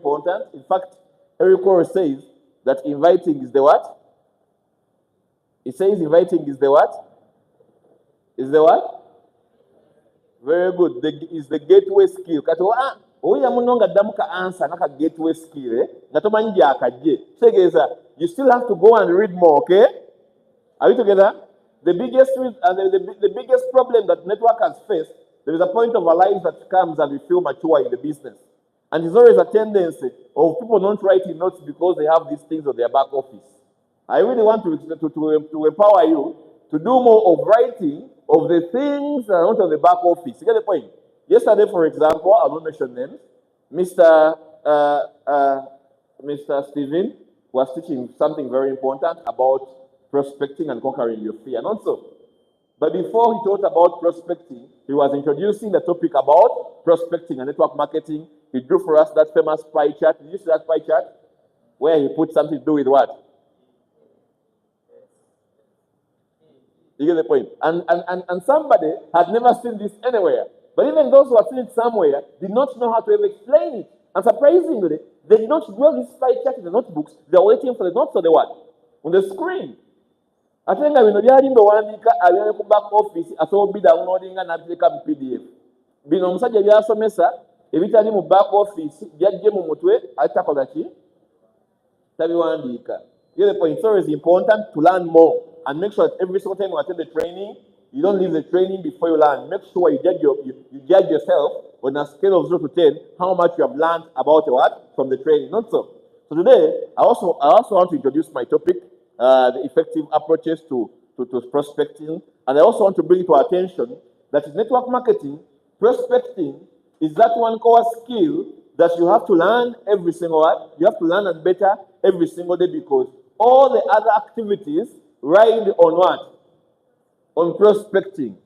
important. In fact, Eric Rohrer says that inviting is the what? He says inviting is the what? Is the what? Very good. Is the gateway skill. Oya munonga damuka answer naka gateway skill ngatomanyi akaje. You still have to go and read more, okay? Are we together? The biggest problem that networkers face, there is a point of our lives that comes and we feel mature in the business. And there's always a tendency of people not writing notes because they have these things on their back office. I really want to empower you to do more of writing of the things that are not on the back office. You get the point? Yesterday, for example, I won't mention names, Mr. Steven was teaching something very important about prospecting and conquering your fear. And also, but before he taught about prospecting, he was introducing the topic about prospecting and network marketing. He drew for us that famous pie chart. Did you see that pie chart? Where he put something to do with what? You get the point? And somebody had never seen this anywhere. But even those who had seen it somewhere did not know how to ever explain it. And surprisingly, they did not draw this pie chart in the notebooks. They were waiting for the notes on the what? On the screen. I think I will not be able back office as well be downloading and applicable PDF. Bino musajja byasomesa ebitali mu back office byajje mu mutwe atakola ki tabiwandiika. The other point, so it's important to learn more and make sure that every single time you attend the training, you don't leave the training before you learn. Make sure you judge yourself on a scale of 0 to 10 how much you have learned about what from the training. Not so. So today, I also want to introduce my topic, the effective approaches to prospecting, and I also want to bring to our attention that in network marketing, prospecting is that one core skill that you have to learn every single one. You have to learn it better every single day because all the other activities ride on what? On prospecting.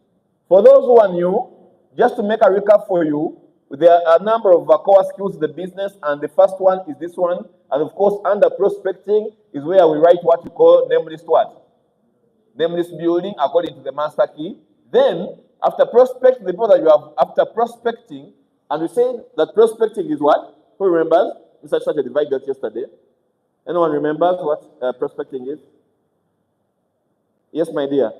For those who are new, just to make a recap for you, there are a number of core skills in the business, and the first one is this one. And of course, under prospecting is where we write what you call name list what? Name list building according to the master key. Then, after prospecting, the people that you have after prospecting, and we say that prospecting is what? Who remembers? Mr. Such a divide that yesterday. Anyone remembers what prospecting is? Yes, my dear.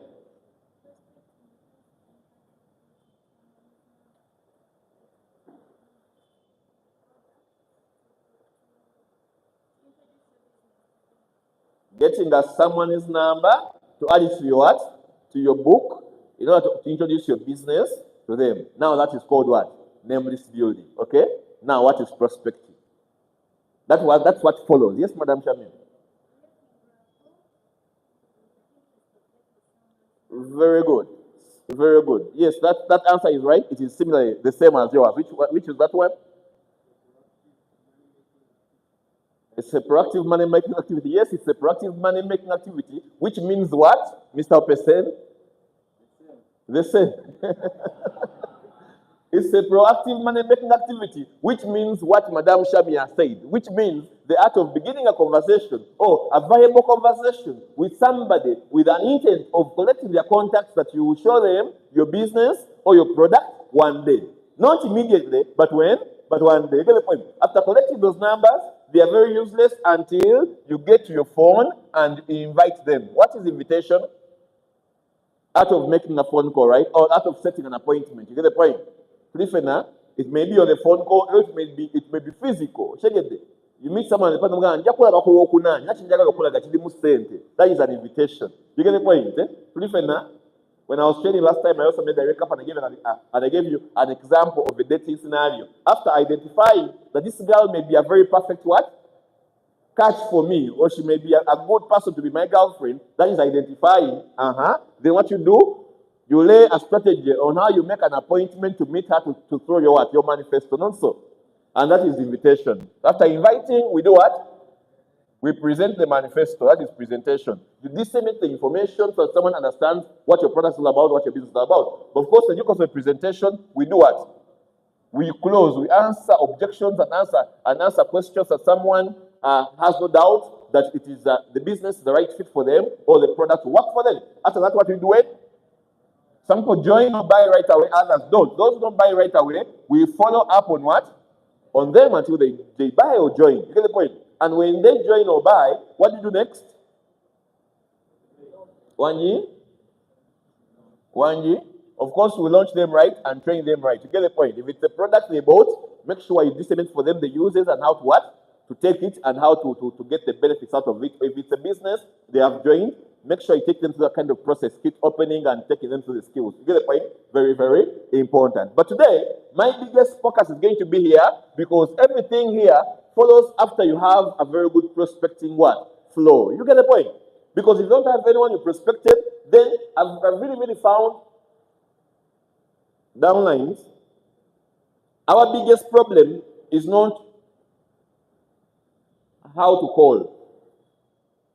Getting someone's number to add it to your what? To your book, in order to introduce your business to them. Now that is called what? Name list building. Okay? Now what is prospecting? That's what follows. Yes, Madam Chairman. Very good. Very good. Yes, that answer is right. It is similarly the same as yours. Which is that one? It's a proactive money-making activity. Yes, it's a proactive money-making activity, which means what, Mr. Opesen? The same. It's a proactive money-making activity, which means what Madame Shamia said, which means the art of beginning a conversation or a viable conversation with somebody with an intent of collecting their contacts that you will show them your business or your product one day. Not immediately, but when? But one day. You get the point? After collecting those numbers, they are very useless until you get to your phone and invite them. What is invitation? Out of making a phone call, right? Or out of setting an appointment. You get the point? It may be on a phone call, or it may be physical. You meet someone and that is an invitation. You get the point? When I was training last time, I also made a recap and I gave you an example of a dating scenario. After identifying that this girl may be a very perfect what? Catch for me, or she may be a good person to be my girlfriend, that is identifying. Then what you do? You lay a strategy on how you make an appointment to meet her to throw your manifesto, not so. And that is the invitation. After inviting, we do what? We present the manifesto. That is presentation. You disseminate the information so that someone understands what your product is about, what your business is about. But of course, when you come to a presentation, we do what? We close. We answer objections and answer questions that someone has no doubt that it is the business is the right fit for them or the product will work for them. After that, what we do it? Some people join or buy right away, others don't. Those who don't buy right away, we follow up on what? on them until they buy or join. You get the point? And when they join or buy, what do you do next? 1 year? 1 year? Of course, we launch them right and train them right. You get the point? If it's a product they bought, make sure you disseminate for them the uses and how to what? To take it and how to get the benefits out of it. If it's a business they have joined, make sure you take them through that kind of process. Keep opening and taking them through the skills. You get the point? Very, very important. But today, my biggest focus is going to be here because everything here follows after you have a very good prospecting what? Flow. You get the point? Because if you don't have anyone you prospected, then I've really found downlines. Our biggest problem is not how to call.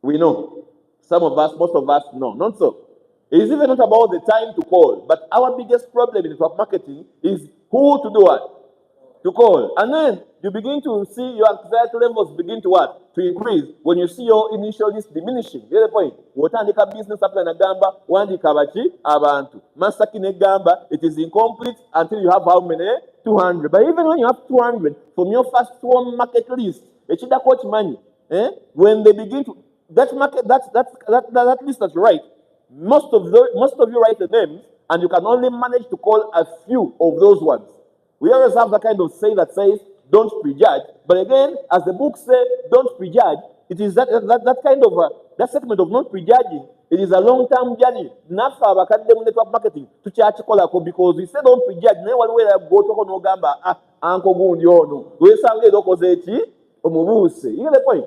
We know. Some of us, most of us know. Not so. It is even not about the time to call. But our biggest problem in network marketing is who to do what? To call. And then you begin to see your anxiety levels begin to what? To increase when you see your initial list diminishing. You get the point? Wotandika business apply na gamba, wandika bachi, abantu. Masaki ne gamba, it is incomplete until you have how many? 200. But even when you have 200 from your first one market list, it's that coach money. When they begin to that market, that list that's right. Most of you write the names, and you can only manage to call a few of those ones. We always have that kind of saying that says, don't prejudge. But again, as the book says, don't prejudge. It is that kind of that segment of not prejudging. It is a long-term journey. Not for our network marketing to charge because we say don't prejudge. No one will go to no gamba. Uncle Gundio. We sang it opposite. You get the point?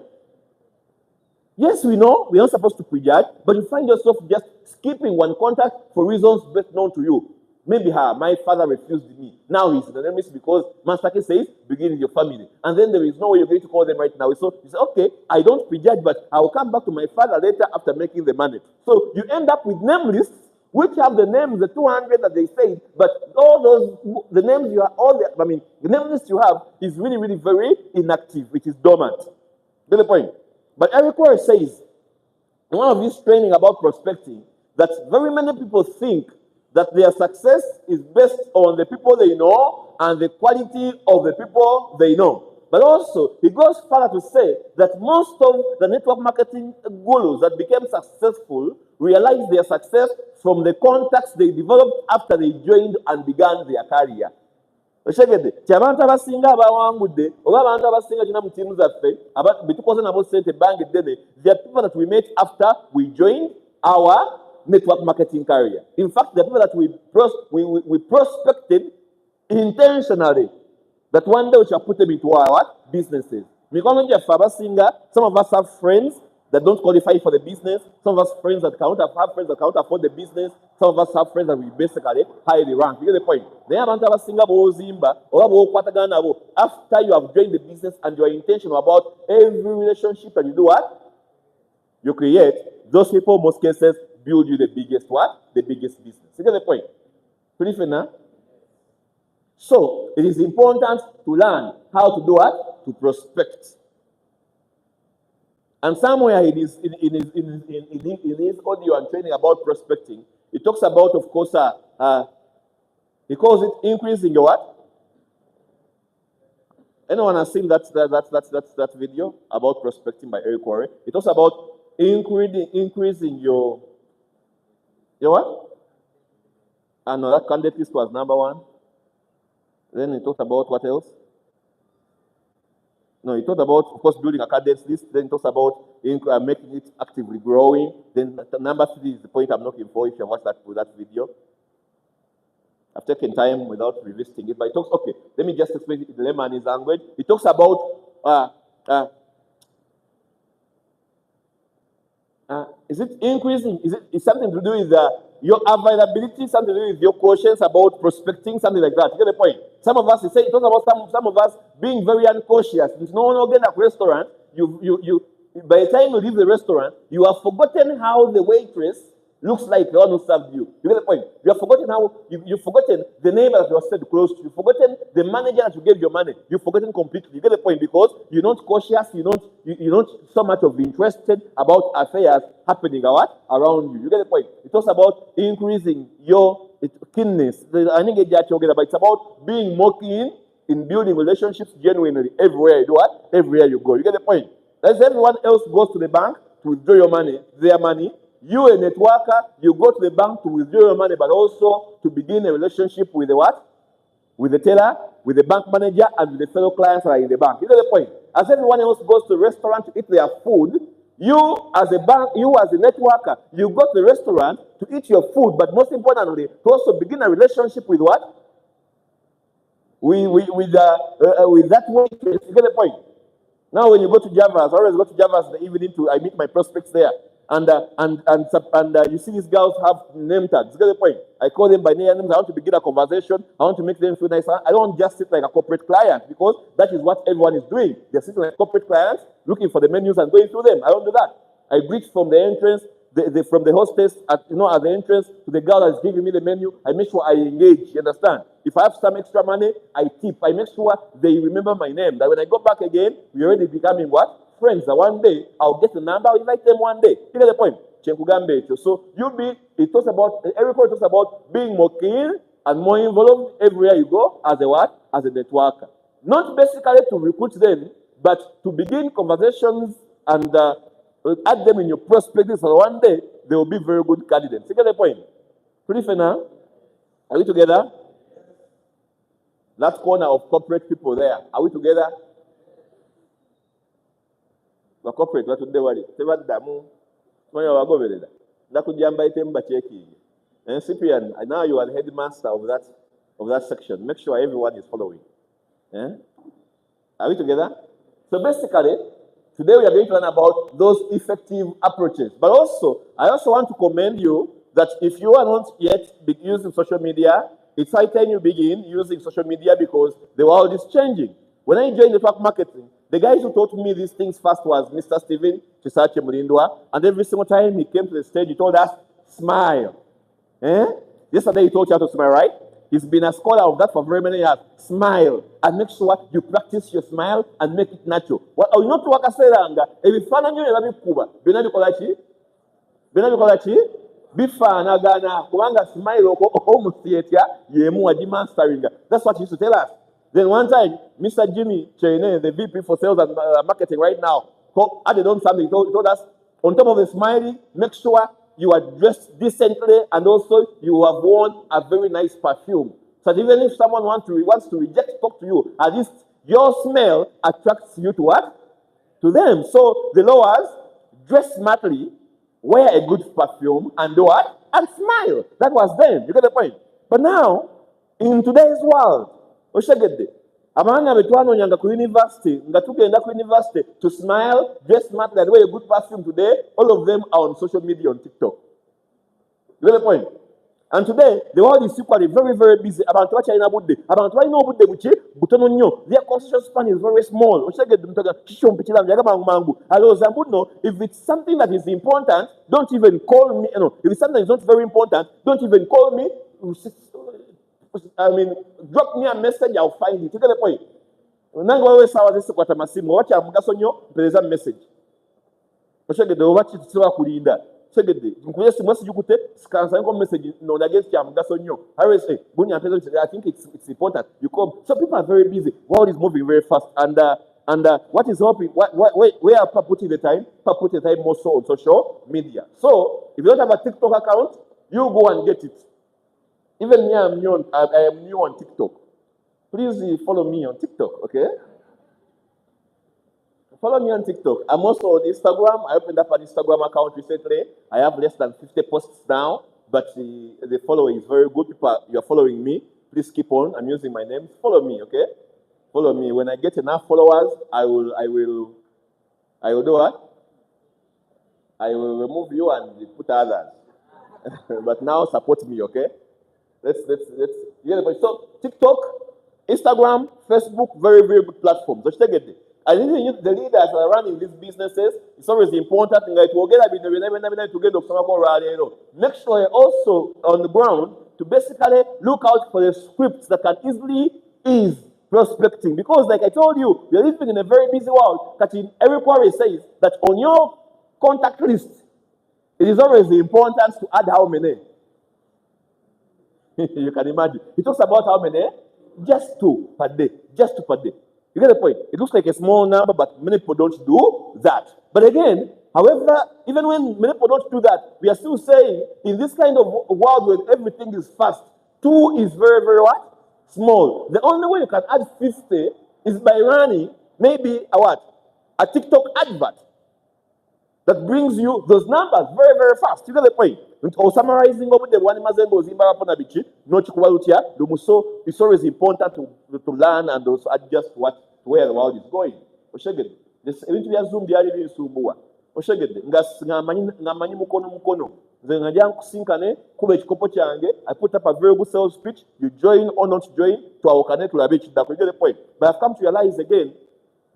Yes, we know we are not supposed to prejudge, but you find yourself just skipping one contact for reasons best known to you. Maybe my father refused me. Now he's in an enemy because Master says, begin with your family. And then there is no way you're going to call them right now. So you say, okay, I don't prejudge, but I will come back to my father later after making the money. So you end up with name lists, which have the names, the 200 that they say, but all those, the names you have, the name list you have is really very inactive, which is dormant. Get the point? But Eric Roy says, in one of his training about prospecting, that very many people think that their success is based on the people they know and the quality of the people they know. But also, he goes further to say that most of the network marketing gurus that became successful realized their success from the contacts they developed after they joined and began their career. Abantu abasinga abawangudde oba abantu abasinga kina mu tiimu zaffe betukoze nabo ssente ebbanga eddene, they are people that we met after we joined our network marketing career. In fact, the people that we prospected intentionally, that one day we shall put them into our businesses. Some of us have friends that don't qualify for the business. Some of us have friends that can't afford the business. Some of us have friends that we basically highly rank. You get the point? After you have joined the business and you are intentional about every relationship that you do what? You create, those people, most cases, build you the biggest what? The biggest business. You get the point? Pretty fair now? So, it is important to learn how to do what? To prospect. And somewhere in his audio and training about prospecting, he talks about, of course, he calls it increasing your what? Anyone has seen that video about prospecting by Eric Corey? It talks about increasing your what? And that candidate list was number one. Then he talked about what else? No, he talked about, of course, building a candidate list. Then he talks about making it actively growing. Then number 3 is the point I'm looking for if you watch that video. I've taken time without revisiting it, but it talks, okay, let me just explain it in the layman's language. It talks about, is it increasing? Is something to do with your availability, something to do with your questions about prospecting, something like that. You get the point? Some of us, it talks about some of us being very uncautious. There's no one again at restaurant. By the time you leave the restaurant, you have forgotten how the waitress looks like the one who served you. You get the point? You have forgotten how you've forgotten the neighbor that you are said close to. You've forgotten the manager that you gave your money. You've forgotten completely. You get the point? Because you're not cautious. You're not so much of interested about affairs happening around you. You get the point? It talks about increasing your keenness. I think it's about being more keen in building relationships genuinely everywhere you do what? Everywhere you go. You get the point? As everyone else goes to the bank to withdraw your money, their money, you a networker, you go to the bank to withdraw your money, but also to begin a relationship with the what? With the teller, with the bank manager, and with the fellow clients that are in the bank. You get the point? As everyone else goes to the restaurant to eat their food, you as a bank, you as a networker, you go to the restaurant to eat your food, but most importantly, to also begin a relationship with what? With that waitress. You get the point? Now, when you go to Java's, I always go to Java's in the evening I meet my prospects there. And you see these girls have name tags. You get the point? I call them by names. I want to begin a conversation. I want to make them feel nice. I don't just sit like a corporate client, because that is what everyone is doing. They're sitting like corporate clients, looking for the menus and going through them. I don't do that. I greet from the entrance, from the hostess at the entrance to the girl that's giving me the menu. I make sure I engage. You understand? If I have some extra money, I tip. I make sure they remember my name. That when I go back again, we're already becoming what? Friends. That one day I'll get the number. I'll invite them one day. You get the point? So every point talks about being more keen and more involved everywhere you go as a what? As a networker. Not basically to recruit them, but to begin conversations and add them in your prospectus, so one day they will be very good candidates. You get the point? Pretty fair now? Are we together? That corner of corporate people there. Are we together? The corporate, what they worry. And Cyprian, now you are the headmaster of that section. Make sure everyone is following. Are we together? So basically, today we are going to learn about those effective approaches. But I also want to commend you that if you are not yet using social media, it's high time you begin using social media, because the world is changing. When I joined network marketing, the guys who taught me these things first was Mr. Steven Chisache Mulindwa, and every single time he came to the stage, he told us, smile. Yesterday he taught you how to smile, right? He's been a scholar of that for very many years. Smile, and make sure you practice your smile and make it natural. Not to wakaseranga, ebifaananyi ebabikuba byonna bikola ki? Bifaanagana, kubanga smile omusiyetya yemu wagimastaringa. That's what he used to tell us. Then one time, Mr. Jimmy Chene, the VP for sales and marketing right now, added on something. He told us, on top of the smiley, make sure you are dressed decently, and also you have worn a very nice perfume. So that even if someone wants to talk to you, at least your smell attracts you to what? To them. So the lowers, dress smartly, wear a good perfume, and do what? And smile. That was then. You get the point? But now, in today's world, oshagedde abaana betwanonyanga ku university nga tugenda ku university to smile, dress smartly, and wear a good perfume. Today, all of them are on social media, on TikTok. You get the point? And today, the world is secretly very, very busy. Abantu bakyalina budde. Abantu balina obudde buki butono nnyo. Their concentration span is very small. Oshagedde mutaga kishompikira njaga mangu. Alooza mbuno, if it's something that is important, don't even call me. If it's something that is not very important, don't even call me. Drop me a message, I'll find it. You get the point? Nango always sawa zese kwata masimu. Wacha mugaso nnyo mpereza message. Oshagedde obachi tusobola kulinda. Segedde nkuye simu asijukute sikansa nko message no against ya mugaso nnyo. I say, bunya mpeza, I think it's important. You come. So people are very busy. World is moving very fast, and what is happening? Where are people putting the time? People put the time more so on social media. So if you don't have a TikTok account, you go and get it. Even me, I am new on TikTok. Please follow me on TikTok, okay? Follow me on TikTok. I'm also on Instagram. I opened up an Instagram account recently. I have less than 50 posts now, but the following is very good. People, you are following me. Please keep on. I'm using my name. Follow me, okay? Follow me. When I get enough followers, I will do what? I will remove you and put others. But now support me, okay? Let's so TikTok, Instagram, Facebook, very, very good platforms. So take it. I think the leaders that are running these businesses, it's always important thing like make sure you're also on the ground to basically look out for the scripts that can easily ease prospecting. Because like I told you, we're living in a very busy world. That in every query says that on your contact list, it is always important to add how many. You can imagine. He talks about how many? Just 2 per day. Just 2 per day. You get the point? It looks like a small number, but many people don't do that. But again, however, even when many people don't do that, we are still saying in this kind of world where everything is fast, 2 is very, very what? Small. The only way you can add 50 is by running maybe a what? A TikTok advert that brings you those numbers very, very fast. You get the point? Or summarizing over the one mazengo zimba upon bichi, no chikuwalutia, so it's always important to learn and also adjust to where the world is going. Oshegede. This event we zoom the area in Sumbua. Oshegede. Ngamanyi mukono. Then I put up a very good sales pitch. You join or not join to our connect to a bitch. That we get the point. But I've come to realize again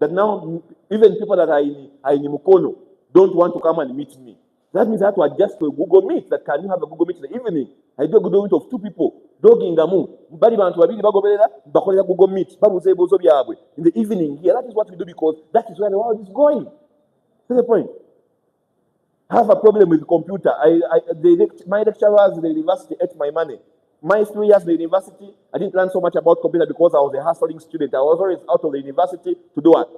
that now even people that are in Mukono don't want to come and meet me. That means I have to adjust to a Google Meet. That can you have a Google Meet in the evening? I do a Google Meet of 2 people. Dog in the moon. Google Meet. In the evening here. That is what we do because that is where the world is going. That's the point. I have a problem with the computer. My lecturers in the university ate my money. My 3 years in the university, I didn't learn so much about computer because I was a hustling student. I was always out of the university to do what?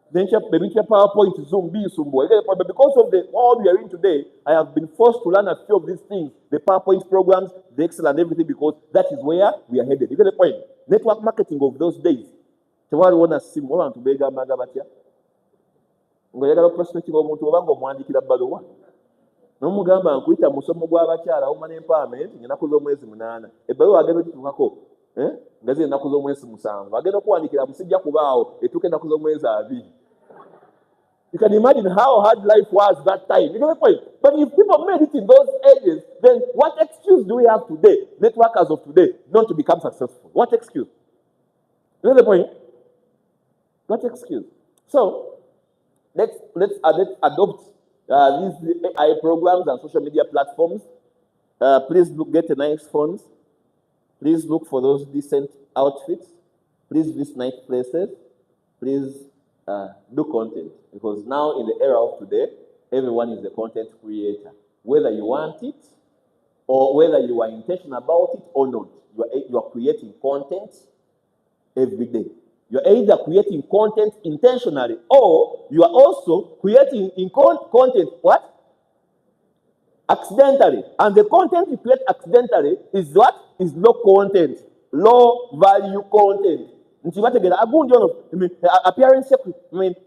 Then PowerPoint, Zoom, but because of the world we are in today, I have been forced to learn a few of these things, the PowerPoint programs, the Excel and everything, because that is where we are headed. You get the point? Network marketing of those days. Ngoyagala prospecting omuntu obanga omwandikira bbaluwa n'omugamba nkuyita musomo gw'abakyala awuma n'empowerment ng'ennaku z'omwezi 8 ebbaluwa agenda okutuukako nga ziri ennaku z'omwezi 7 agenda okuwandikira musijja kubaawo etuuka ennaku z'omwezi 2. You can imagine how hard life was that time. You get the point? But if people made it in those ages, then what excuse do we have today, networkers of today, not to become successful? What excuse? You get the point? What excuse? So let's adopt these AI programs and social media platforms. Please get a nice phones. Please look for those decent outfits. Please visit nice places. Please do content. Because now in the era of today, everyone is a content creator. Whether you want it or whether you are intentional about it or not, you are creating content every day. You're either creating content intentionally or you are also creating content what? Accidentally. And the content you create accidentally is what? Is low content, low value content. Appearance,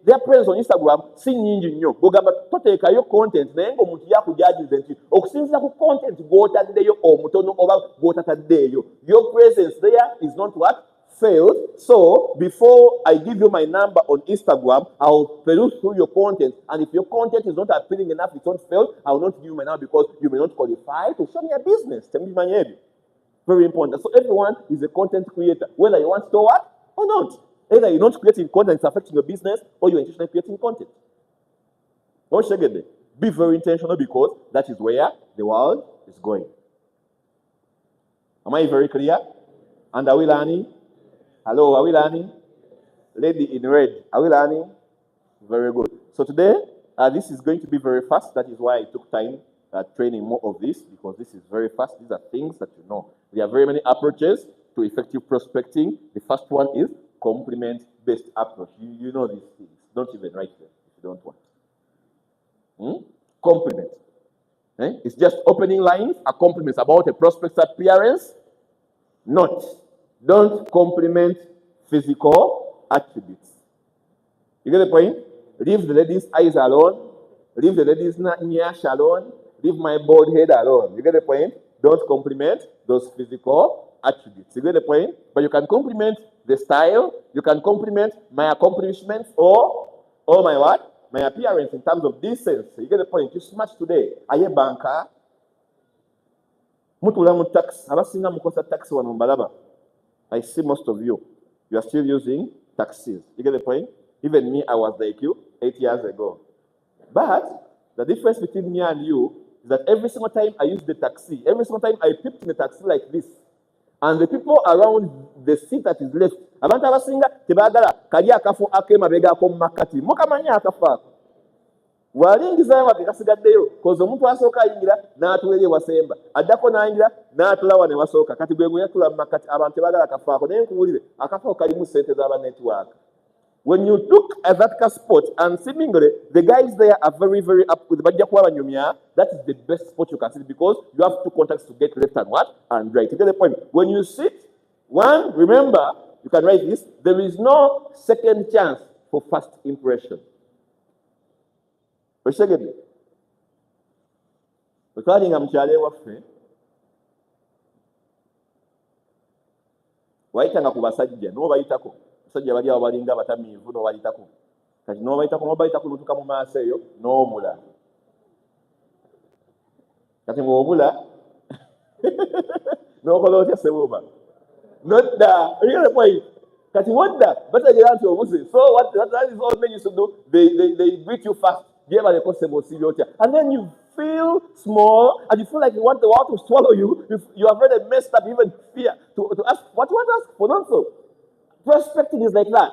their presence on Instagram, singing in you. Bogamba toteka your content, naye ng'omuntu yakujudge nti okusinziira ku content gw'otaddeyo omutono oba gw'otataddeyo. Your presence there is not what? Failed. So before I give you my number on Instagram, I'll peruse through your content. And if your content is not appealing enough, it's not failed, I will not give you my number because you may not qualify to show me a business. Very important. So everyone is a content creator, whether you want to do what or not. Either you're not creating content, it's affecting your business, or you're intentionally creating content. Be very intentional because that is where the world is going. Am I very clear? And are we learning? Hello, are we learning? Lady in red, are we learning? Very good. So today, this is going to be very fast. That is why I took time training more of this, because this is very fast. These are things that you know. There are very many approaches to effective prospecting. The first one is complement-based approach. You know these things. Don't even write them if you don't want. Complement. It's just opening lines, a compliment about a prospect's appearance. Don't compliment physical attributes. You get the point? Leave the lady's eyes alone. Leave the lady's nyash alone. Leave my bald head alone. You get the point? Don't compliment those physical attributes. You get the point? But you can compliment the style. You can compliment my accomplishments or my what? My appearance in terms of decency. You get the point? You smash today. Are you a banker? Mutula mu tax. Abasinga mukosa tax wano mbalaba. I see most of you. You are still using taxis. You get the point? Even me, I was like you 8 years ago. But the difference between me and you is that every single time I use the taxi, every single time I peep in the taxi like this, and the people around the seat that is left, abantu abasinga tebagala kali akafo akema bega ko makati. Mukamanya akafa. bw'alingizayo akasigaddeyo koza omuntu asooka ayingira n'atula eri ewasemba addako n'ayingira n'atula wano ewasooka kati gwe guyatula mu makati abantu tebaagala akafaako naye nkuwulire akafaako kalimu ssente z'aba netiwaaka. When you look at that spot and seemingly the guys there are very, very up with the that is the best spot you can see because you have two contacts to get left and what? And right. You get the point. When you sit, one, remember, you can write this, there is no second chance for first impression. Secondly, regarding Amchale Wafe, Waitanga Kubasajja, no Waitako. Sajja bali abalinga batamiivu no balitako kati no baitako lutuka mu maaso eyo n'omula kati ng'omula n'okola otya sewuba nodda you the point kati wodda bategera nti obuze so what that is all men used to do they greet you first gyebaleko sebosibya otya and then you feel small and you feel like you want the world to swallow you. You have already messed up, even fear to ask what you want to ask for. Not so. Prospecting is like that.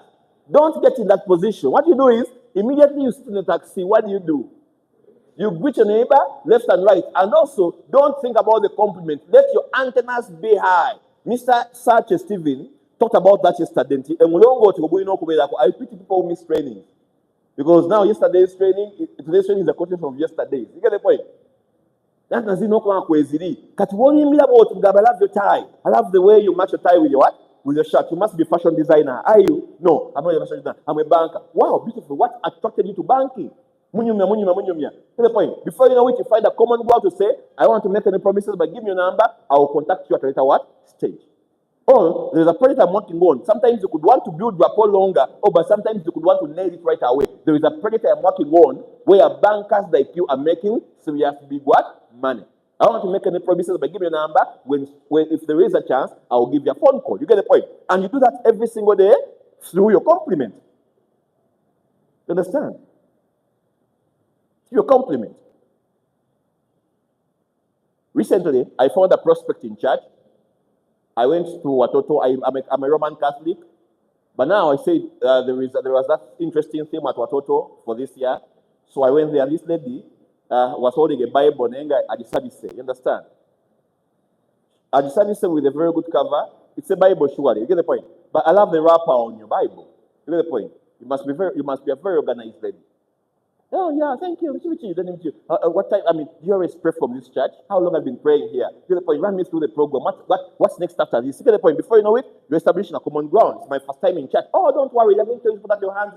Don't get in that position. What you do is immediately you sit in the taxi. What do? You greet your neighbor left and right, and also don't think about the compliment. Let your antennas be high. Mr. Sache Stephen talked about that yesterday. And we don't go to I pity people who miss training. Because now today's training is a content of yesterday. You get the point? That doesn't know what I love your tie. I love the way you match your tie with your what? With your shirt. You must be a fashion designer. Are you? No, I'm not a fashion designer. I'm a banker. Wow, beautiful. What attracted you to banking? Munyumya. To the point. Before you know it, you find a common ground to say, I want to make any promises, but give me your number. I will contact you at a later what? Stage. Or there's a project I'm working on. Sometimes you could want to build rapport longer, but sometimes you could want to nail it right away. There is a project I'm working on where bankers like you are making serious big what? Money. I want to make any promises, but give me a number. When if there is a chance, I will give you a phone call. You get the point? And you do that every single day through your compliment. You understand? Your compliment. Recently, I found a prospect in church. I went to Watoto. I'm a Roman Catholic, but now I said there was that interesting theme at Watoto for this year. So I went there. This lady was holding a Bible, Adisabise. You understand? Adisabise with a very good cover. It's a Bible, surely. You get the point? But I love the wrapper on your Bible. You get the point? You must be a very organized lady. Oh, yeah, thank you. What time? Do you always pray from this church? How long have you been praying here? You get the point? Run me through the program. What's next after this? You get the point? Before you know it, you're establishing a common ground. It's my first time in church. Oh, don't worry. I'm going to tell you to put up your hands.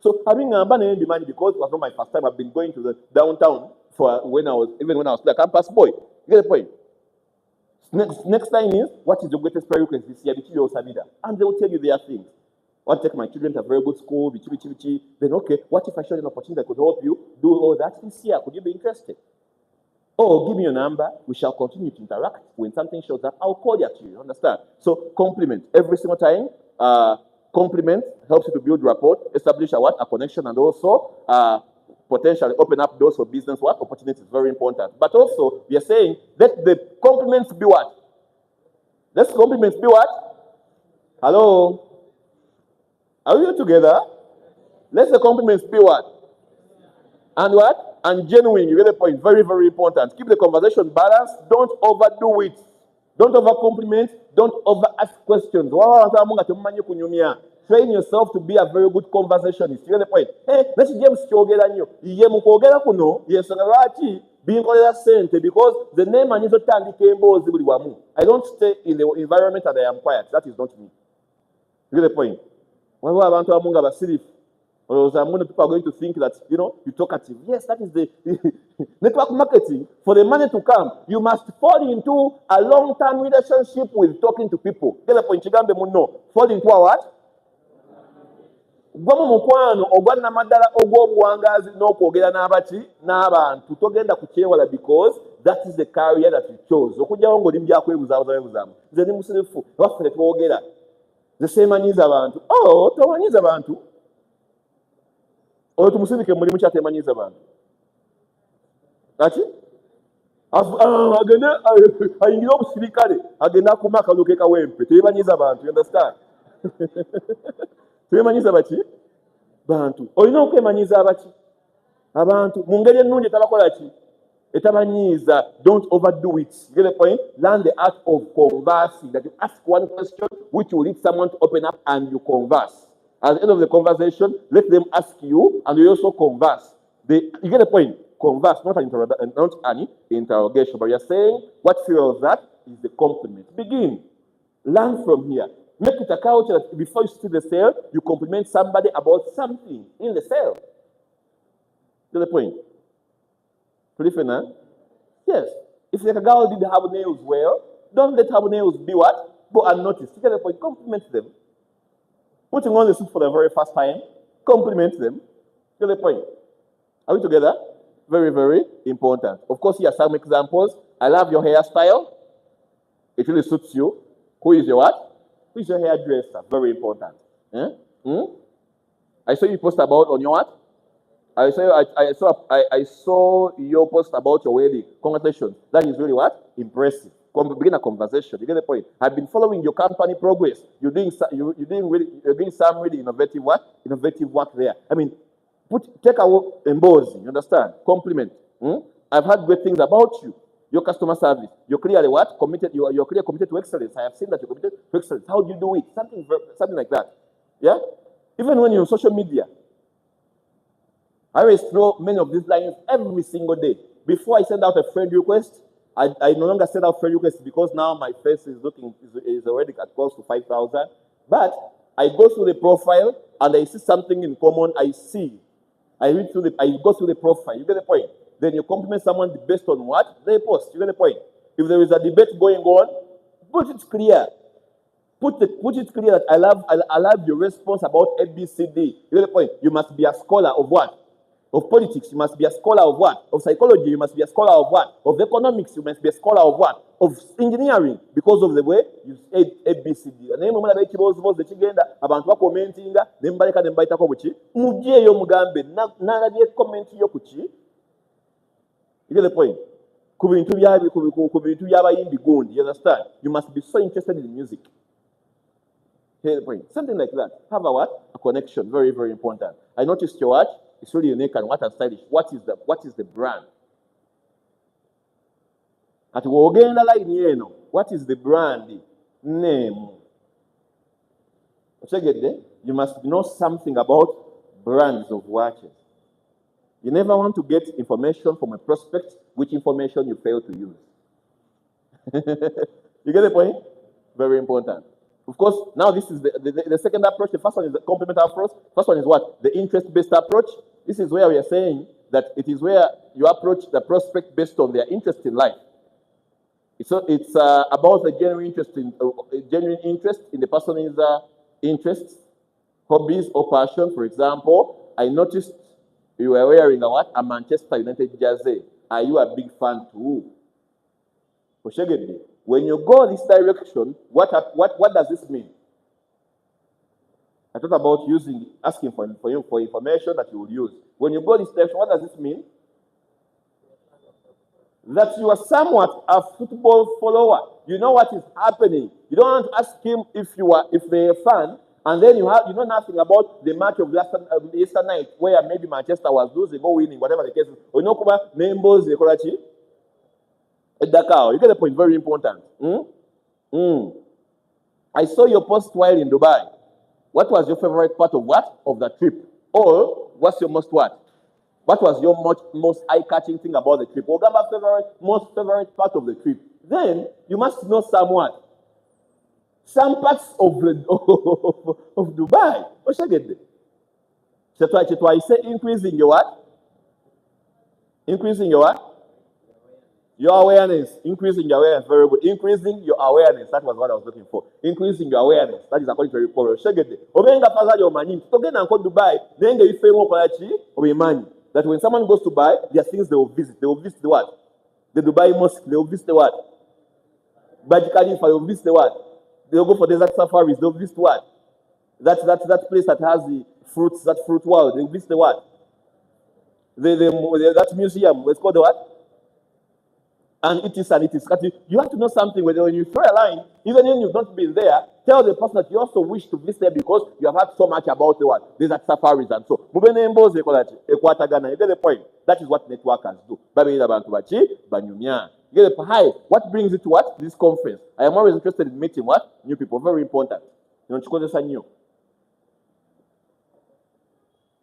So having a banner in the money because it was not my first time. I've been going to the downtown when I was a campus boy. You get the point? Next time is, what is your greatest prayer request this year? And they will tell you their things. I want to take my children to a very good school, then okay, what if I show you an opportunity that could help you do all that this year? Could you be interested? Oh, give me your number. We shall continue to interact. When something shows up, I'll call you to you. Understand? So compliment every single time. Compliment helps you to build rapport, establish a connection, and also potentially open up doors for business opportunities. Very important. But also, we are saying let the compliments be what? Let the compliments be what? Hello. Are we together? Let the compliments be what? And what? And genuine. You get the point. Very, very important. Keep the conversation balanced. Don't overdo it. Don't over compliment. Don't over ask questions. Train yourself to be a very good conversationist. You get the point? Hey, let's James Chogera you. Yemukogera kuno. Yes, being sente because the name and I don't stay in the environment and I am quiet. That is not me. You get the point? When we are people are going to think that, you're talkative. Yes, that is the network marketing. For the money to come, you must fall into a long-term relationship with talking to people. Get the point? Fall into a what? Because that is the career that you chose. The same manyiza abantu. Oh, tamanyiza abantu. Oyo tumusindike mulimu kyatemanyiza abantu. Kati? Agenda ayingira obusirikale. Agenda kumaka lokeka wempe. Tebanyiza abantu. You understand? Tebanyiza baki? Bantu. Oyina okwemanyiza abaki? Abantu mu ngeri ennungi etabakola ki? Etabanyiiza. Don't overdo it. You get the point? Learn the art of conversing. That you ask one question which will lead someone to open up and you converse. At the end of the conversation, let them ask you and you also converse. You get the point? Converse, not an interrogation, but you're saying what fuels that is the compliment. Begin. Learn from here. Make it a culture that before you see the sale, you compliment somebody about something in the sale. Get the point? Yes. If like a girl did have nails well, don't let her nails be what? Go unnoticed. You get the point? Compliment them. Putting on the suit for the very first time, compliment them. Get the point? Are we together? Very, very important. Of course, here are some examples. I love your hairstyle. It really suits you. Who is your what? Who is your hairdresser? Very important. I saw you post about on your what? I saw your post about your wedding. Congratulations. That is really what? Impressive. Begin a conversation. You get the point. I've been following your company progress. You're doing some really innovative what? Innovative work there. I mean, take our embossing. You understand? Compliment. I've heard great things about you. Your customer service. You're clearly what? Committed. You're clearly committed to excellence. I have seen that you're committed to excellence. How do you do it? Something like that. Yeah. Even when you're on social media. I always throw many of these lines every single day. Before I send out a friend request, I no longer send out friend requests because now my face is already at close to 5,000. But I go through the profile and I see something in common. I go through the profile. You get the point? Then you compliment someone based on what they post. You get the point? If there is a debate going on, put it clear. Put it clear that I love your response about ABCD. You get the point? You must be a scholar of what? Of politics, you must be a scholar of what? Of psychology, you must be a scholar of what? Of economics, you must be a scholar of what? Of engineering, because of the way you say ABCD. And then when I was the chigenda abantu bakomenting, nembaleka nembaitako buchi, mujeyo mugambe na comment yo kuchi. You get the point? Kubintu byabayimbi gundi, you understand? You must be so interested in music. You get the point? Something like that. Have a what? A connection. Very, very important. I noticed your watch. It's really unique and what and stylish. What is the brand? At wogenda line yeno. What is the brand name? You must know something about brands of watches. You never want to get information from a prospect which information you fail to use. You get the point? Very important. Of course, now this is the second approach. The first one is the complementary approach. First one is what? The interest-based approach. This is where we are saying that it is where you approach the prospect based on their interest in life. It's about a genuine interest in the person's interests, hobbies, or passion. For example, I noticed you were wearing a Manchester United jersey. Are you a big fan too? When you go this direction, what does this mean? I thought about asking for information that you will use. When you go this direction, what does this mean? That you are somewhat a football follower. You know what is happening. You don't want to ask him if they're a fan, and then you know nothing about the match of yesterday night where maybe Manchester was losing or winning, whatever the case is. You know, members the Kolachi. Dakar, you get the point. Very important. I saw your post while in Dubai. What was your favorite part of what? Of the trip? Or what's your most what? What was your most eye-catching thing about the trip? Or most favorite part of the trip? Then you must know somewhat. Some parts of Dubai. What should I get there? I say increasing your what? Increasing your what? Your awareness. Increasing your awareness. Very good. Increasing your awareness. That was what I was looking for. Increasing your awareness. That is according to your report. Obenga faza your money. Togen and Dubai. Then they feel more money. That when someone goes to Dubai, there are things they will visit. They will visit the what? The Dubai Mosque. They will visit the what? Burj Khalifa. They will visit the what? They will go for desert safaris. They will visit what? That place that has the fruits. That fruit world. They will visit the what? That museum. It's called the what? And it is. You have to know something. When you throw a line, even when you've not been there, tell the person that you also wish to visit there because you have heard so much about the what these are safaris and so. You get the point. That is what networkers do. You get the hi. What brings it to what this conference? I am always interested in meeting what new people. Very important. You know, new.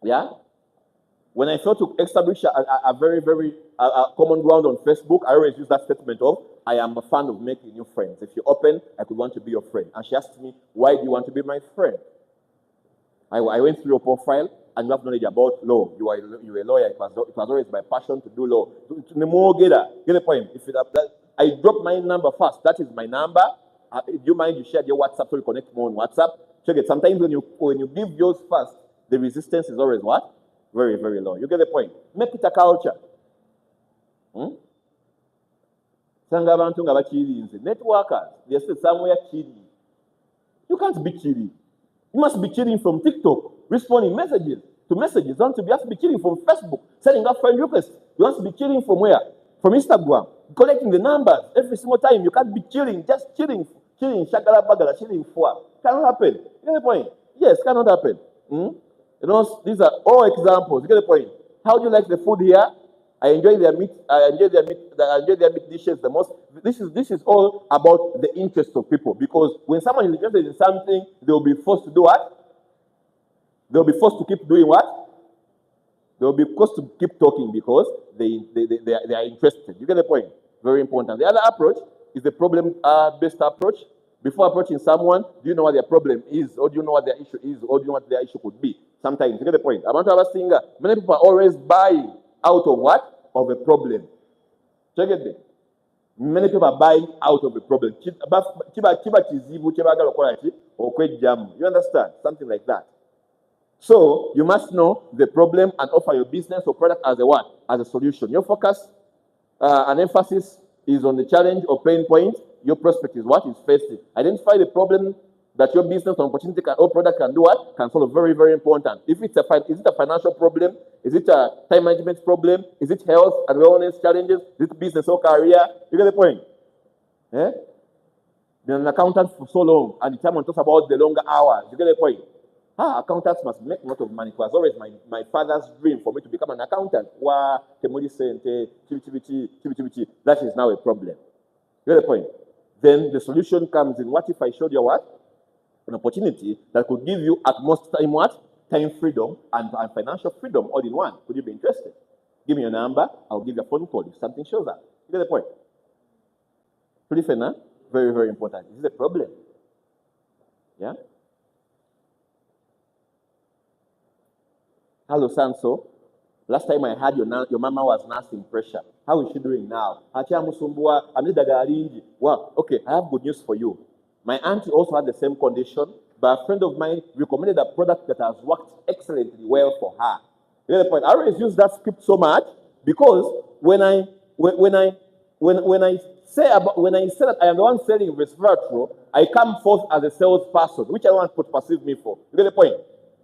Yeah. When I thought to establish a very, very common ground on Facebook, I always use that statement of, I am a fan of making new friends. If you're open, I could want to be your friend. And she asked me, why do you want to be my friend? I went through your profile, and you have knowledge about law. You are a lawyer. It was always my passion to do law. Get the point. I dropped my number first. That is my number. Do you mind you share your WhatsApp so you connect more on WhatsApp? Check it. Sometimes when you give yours first, the resistance is always what? Very, very low. You get the point. Make it a culture. Networkers, they're still somewhere cheating. You can't be cheating. You must be cheating from TikTok, responding messages to messages. You have to be cheating from Facebook, sending up friend requests. You have to be cheating from where? From Instagram, collecting the numbers every single time. You can't be cheating, just cheating, shagala bagala, cheating for. Cannot happen. You get the point? Yes, cannot happen. You know, these are all examples. You get the point? How do you like the food here? I enjoy their meat. I enjoy their meat dishes the most. This is all about the interest of people. Because when someone is interested in something, they will be forced to do what? They will be forced to keep doing what? They will be forced to keep talking because they are interested. You get the point? Very important. The other approach is the problem-based approach. Before approaching someone, do you know what their problem is, or do you know what their issue is, or do you know what their issue could be? Sometimes, you get the point. I want to have a singer. Many people are always buying out of what? Of a problem. Check it there. Many people are buying out of a problem. You understand? Something like that. So, you must know the problem and offer your business or product as a what? As a solution. Your focus and emphasis is on the challenge or pain point your prospect is what is facing. Identify the problem that your business or opportunity or product can do what? Can solve. Very, very important. If it's is it a financial problem? Is it a time management problem? Is it health and wellness challenges? Is it business or career? You get the point? Eh? Been an accountant for so long, and the time one talks about the longer hours. You get the point? Accountants must make a lot of money. It was always my father's dream for me to become an accountant. That is now a problem. You get the point? Then the solution comes in, what if I showed you what? An opportunity that could give you at most time what? Time freedom and financial freedom all in one. Would you be interested? Give me your number. I'll give you a phone call if something shows up. You get the point? Pretty fair, huh? Very, very important. This is a problem. Yeah? Hello, Sanso. Last time I had your mama was nursing pressure. How is she doing now? Wow, okay, I have good news for you. My auntie also had the same condition, but a friend of mine recommended a product that has worked excellently well for her. You get the point? I always use that script so much because when I say that I am the one selling resveratrol, I come forth as a salesperson, which I want to perceive me for. You get the point?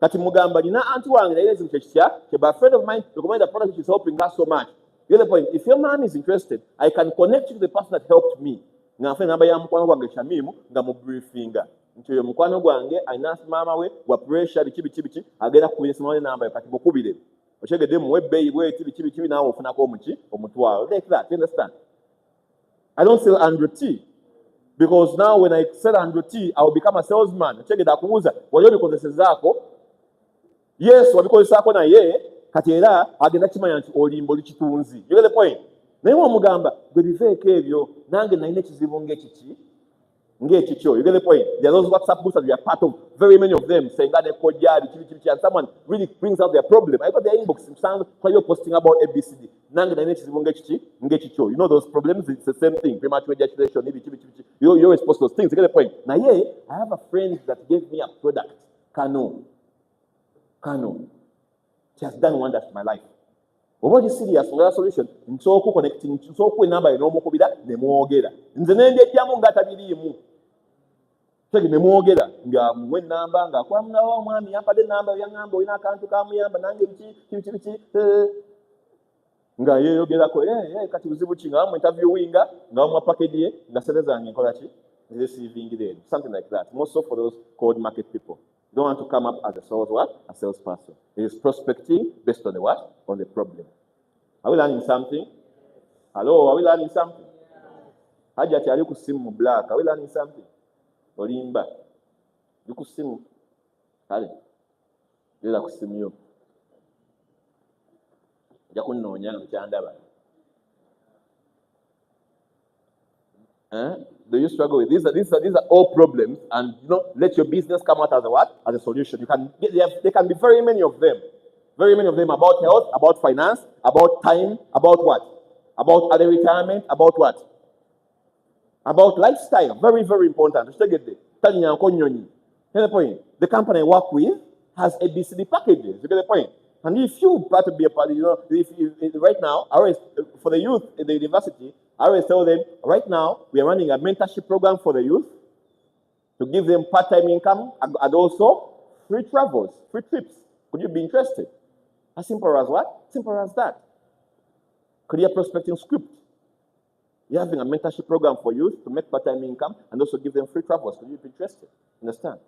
Kati mugamba nina anti wange naye ekintu ekitya a friend of mine recommended a product which is helping her so much. You get the point? If your mom is interested, I can connect you to the person that helped me. Nga mfene namba ya mukwano gwange Shamimu nga mu briefinga. Nti yo mukwano gwange ayina mama we wa pressure biki agenda kubira simawe namba kati bukubire. Oshegede mu webbe bwe biki nawo ofuna ko omuki omutwalo. Like that, you understand? I don't sell 100 tea. Because now when I sell 100 tea, I will become a salesman. Oshegede akubuza, waliyo bikozese zaako. Yes, wabikozesako naye kati era agenda kimanya nti olimbo likitunzi. You get the point? Naye omugamba gwe biveeko ebyo nange nalina ekizibu ng'ekikyo. You get the point? There are those WhatsApp groups that we are part of, very many of them, saying that and someone really brings out their problem. I got their inbox, some you're posting about ABCD. Nange nalina ekizibu ng'ekikyo. You know those problems, it's the same thing. Premature ejaculation, you always post those things. You get the point? Naye, I have a friend that gave me a product, Kano. She has done wonders to my life. Oba oli serious nga solution nsooka connecting nsooka enamba eno omukubira ne mwogera nze nendejjamu nga tabiriimu tege ne mwogera nga muwe enamba nga kwamulawo omwami yampadde enamba yaŋŋamba olina akantu kamuyamba nange biki nga yeeyogerako kati buzibu ki nga bamu interviewinga nga bamuwa package ye nga sente zange nkola ki receiving then something like that. More so for those cold market people. You don't want to come up as a sales what? A salesperson. It is prospecting based on the what? On the problem. Are we learning something? Hello, are we learning something? Haja ati ali ku simu black. Are we learning something? Olimba. Ndi ku simu. Kale. Lila ku simu yo. Ja kunnoonya nkyandaba. Do you struggle with these? These are all problems, and let your business come out as a what? As a solution. You can there can be very many of them about health, about finance, about time, about what? About early retirement, about what? About lifestyle. Very, very important. Here's the point. The company I work with has ABCD packages. You get the point. And if you part to be a part, if right now, for the youth in the university, I always tell them, right now, we are running a mentorship program for the youth to give them part-time income and also free travels, free trips. Could you be interested? As simple as what? Simple as that. Career prospecting script. You're having a mentorship program for youth to make part-time income and also give them free travels. Could you be interested? Understand?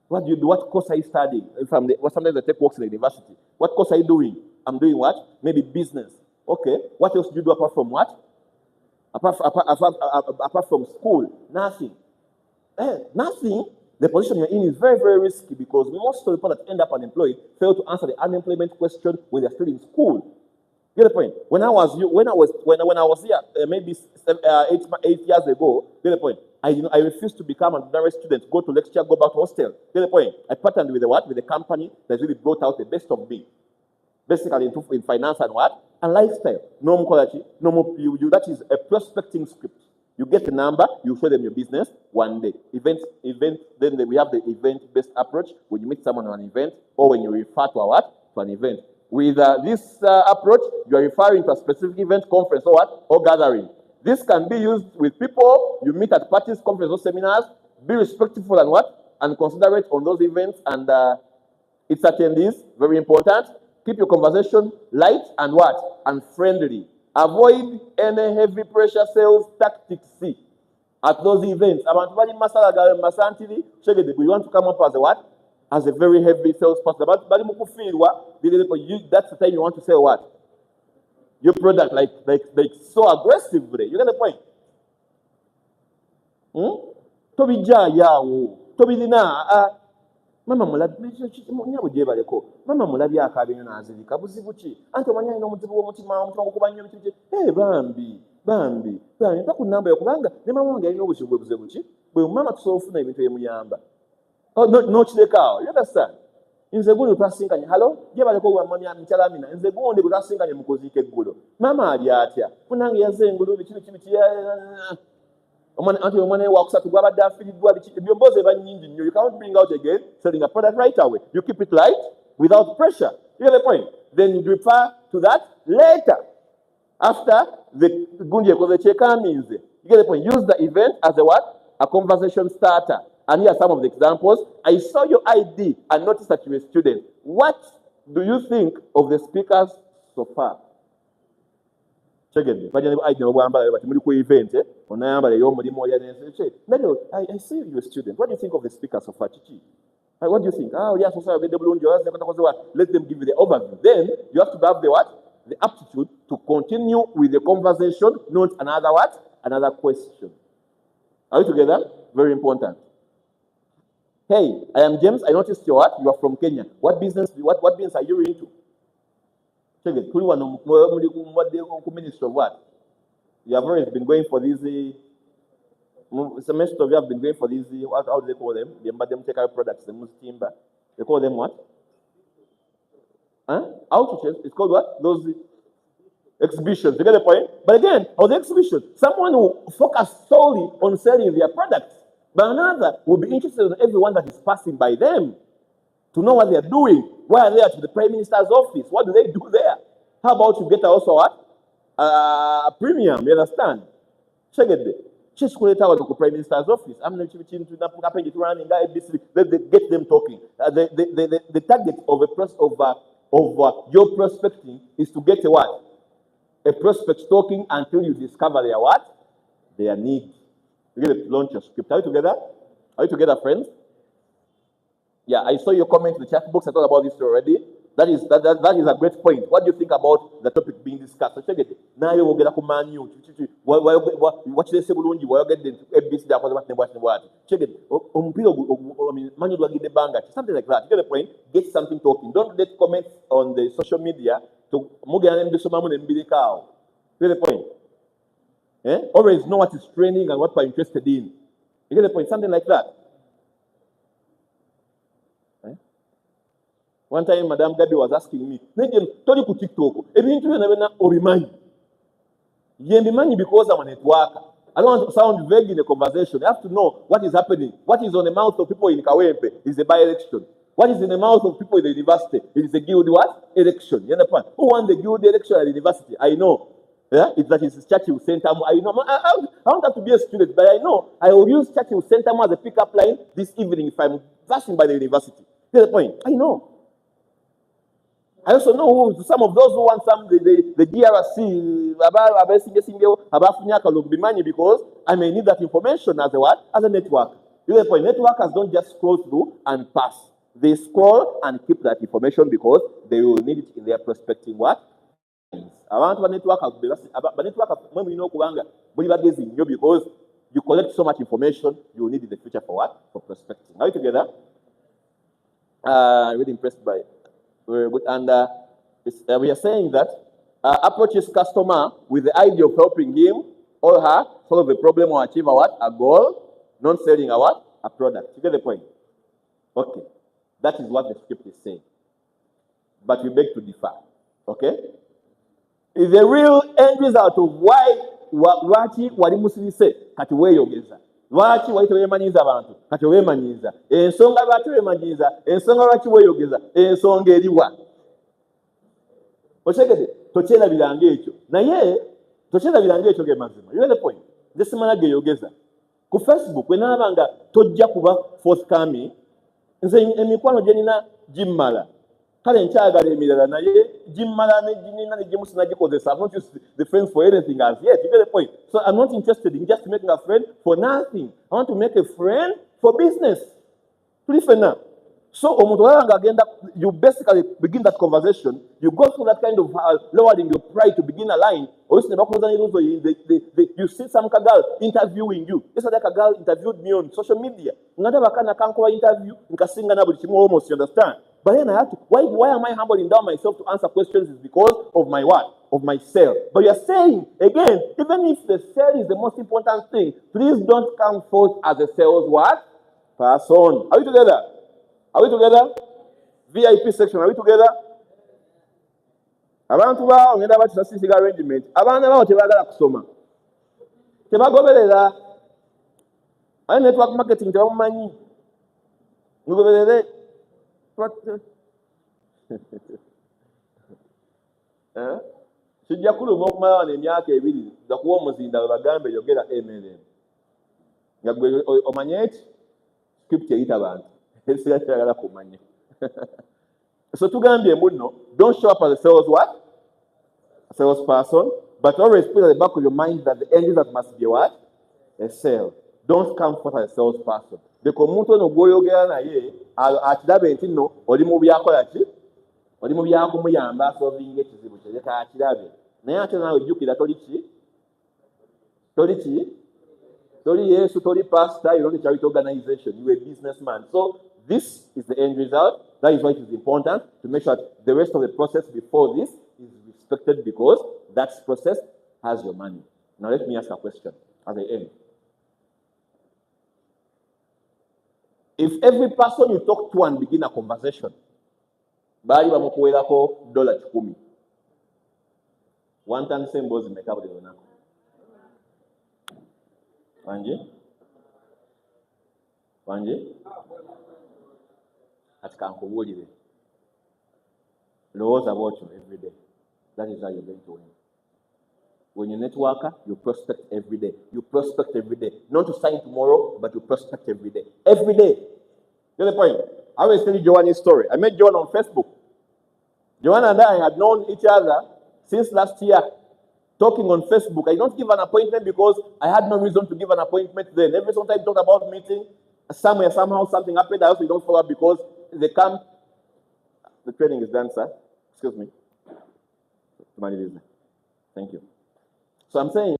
What do you do? What course are you studying? Sometimes I take works in the university. What course are you doing? I'm doing what? Maybe business. Okay. What else do you do apart from what? Apart from school? Nothing. Nothing. The position you're in is very, very risky because most of the people that end up unemployed fail to answer the unemployment question when they're still in school. Get the point? When I was here, maybe 8 years ago, get the point? I refused to become an ordinary student, go to lecture, go back to hostel. Get the point? I partnered with with the company that really brought out the best of me. Basically in finance and what? And lifestyle. No more quality, no more PU. That is a prospecting script. You get the number, you show them your business one day. Event, then we have the event-based approach when you meet someone on an event or when you refer to to an event. With this approach, you are referring to a specific event, conference, or what? Or gathering. This can be used with people you meet at parties, conferences, or seminars. Be respectful and what? And considerate on those events and its attendees. Very important. Keep your conversation light and what? And friendly. Avoid any heavy pressure sales tactics at those events. You want to come up as a what? As a very heavy salesperson. That's the time you want to sell what? Your product like so aggressively. You get the point? Mama mulabi akabinyo nazirika buzibu ki anti omanyi alina omuzibu w'omutima omutima gukuba nnyo bitiki bambi mpa ku nnamba kubanga ne mama wange alina obuzibu buzibu ki bwe mama tusobola ofuna ebintu ebimuyamba n'okireka you understand nze gundi twasinkanye halo gyebaleko mukyala Amina nze gundi bwe twasinkanye mu kuziika eggulo mama ali atya munange yazze engulu biki until one walks up to grab that feed you can't bring out again selling a product right away. You keep it light without pressure. You get the point? Then you refer to that later. After the gundia, because the checker means it. You get the point? Use the event as a what? A conversation starter. And here are some of the examples. I saw your ID and noticed that you're a student. What do you think of the speakers so far? Check it. I see you're a student. What do you think of the speaker so far? What do you think? Oh, yes, let them give you the overview. Then you have to have the what? The aptitude to continue with the conversation, not another what? Another question. Are we together? Very important. Hey, I am James. I noticed you are from Kenya. What business are you into? Check it. Ministry of what? You have always been going for these semester of you have been going for these how do they call them? Them take out products, the timber. They call them what? Outreaches. It's called what? Those exhibitions. You get the point? But again, on the exhibition, someone who focus solely on selling their products, but another will be interested in everyone that is passing by them to know what they are doing. Why are they at the Prime Minister's office? What do they do there? How about you get also what? A premium, you understand? Check it. Just go to the Prime Minister's office. I'm not going to get them talking. The target of your prospecting is to get a what? a prospect talking until you discover their what? Their need. You get to launch your script. Are you together? Are you together, friends? Yeah, I saw your comment in the chat box. I thought about this already. That is a great point. What do you think about the topic being discussed? So check it. Now you will get a man you. Watch the second you get the ABC what. Check it. Man you get the banger. Something like that. You get the point? Get something talking. Don't let comments on the social media to Mugan and Sumamun and Billy Cow. You get the point? Always know what is training and what we're interested in. You get the point? Something like that. One time, Madame Gabi was asking me, "Tony ku TikTok, ebintu byonna obimanyi." Ye mbimanyi because I'm a networker. I don't want to sound vague in a conversation. You have to know what is happening. What is on the mouth of people in Kawempe is a by-election. What is in the mouth of people in the university? It is a guild what? Election. You understand? Who won the guild election at the university? I know. Yeah, it's that it's Churchill Center. I know. I don't have to be a student, but I know I will use Churchill Center as a pickup line this evening if I'm passing by the university. Here's the point. I know. I also know who, some of those who want the DRC because I may need that information as a what? As a network. The point, networkers don't just scroll through and pass. They scroll and keep that information because they will need it in their prospecting what? Abantu ba network when we know kubanga because you collect so much information you will need in the future for what? For prospecting. Are we together? I'm really impressed by it. Very good. And we are saying that approaches customer with the idea of helping him or her solve a problem or achieve a what? A goal, not selling a what? A product. You get the point? Okay. That is what the script is saying. But we beg to differ. Okay? Is the real end result of why wali musibise kati weeyogeza. Lwaki waite weemanyiiza abantu kati weemanyiiza. Ensonga lwaki weemanyiiza, ensonga lwaki weeyogeza, ensonga eriwa. Okyegede tokyerabiranga ekyo. Naye tokyerabiranga ekyo ge mazima. You get the point? Nze simala geeyogeza. Ku Facebook bwe naabanga tojja kuba forthcoming, nze emikwano gye nina gimmala. Kale nkyagala emirala naye gimmala n'eginina n'egimusi nagikozesa. I'm not used the friends for anything as yet. You get the point? So I'm not interested in just making a friend for nothing. I want to make a friend for business. Please now. So you basically begin that conversation. You go through that kind of lowering your pride to begin a line. Or you see some girl interviewing you. Yesterday a girl interviewed me on social media. Interview, almost, you understand? But then I have to, why am I humbling down myself to answer questions? Is because of my what? Of my sale. But you're saying, again, even if the sale is the most important thing, please don't come forth as a sales what? Person. Are we together? Are we together? VIP section, are we together? Abantu ba ngenda bakisasisiga arrangement. Abaana bawo tebagala kusoma. Tebagoberera. Ayi network marketing tebamumanyi. Mugoberere. Kijja kuluma okumala wano emyaka ebiri nga kuwa omuzinda bagambe yogera MLM. Nga gwe omanye eki script eyita bantu. Esiga kyagala kumanya. So tugambye muno, don't show up as a sales what? A salesperson, but always put at the back of your mind that the end result must be what? A sale. Don't come forth as a salesperson. Because omuntu ono gw'oyogera naye akirabe nti nno oli mu byakola ki? Oli mu byakumuyamba asolvinga ekizibu kye leka akirabe. Naye ate naawe jjukira toli ki? Toli ki? Toli Yesu, toli pastor, you're not a charity organization, you're a businessman. So this is the end result. That is why it is important to make sure that the rest of the process before this is respected because that process has your money. Now let me ask a question at the end. If every person you talk to and begin a conversation, bali bamukuwerako $10, one time same boss make up the donor. Wanje? Katika nkubuulire. Lowooza bw'otyo every day. That is how you're going to win. When you network, you prospect every day. You prospect every day. Not to sign tomorrow, but you prospect every day. Every day. You know the point? I always tell you Joanne's story. I met Joanne on Facebook. Joanne and I had known each other since last year. talking on Facebook. I don't give an appointment because I had no reason to give an appointment then. Every single time I talk about meeting, somewhere, somehow, something happened. I also don't follow up because they come. The training is done, sir. Excuse me. Thank you. So I'm saying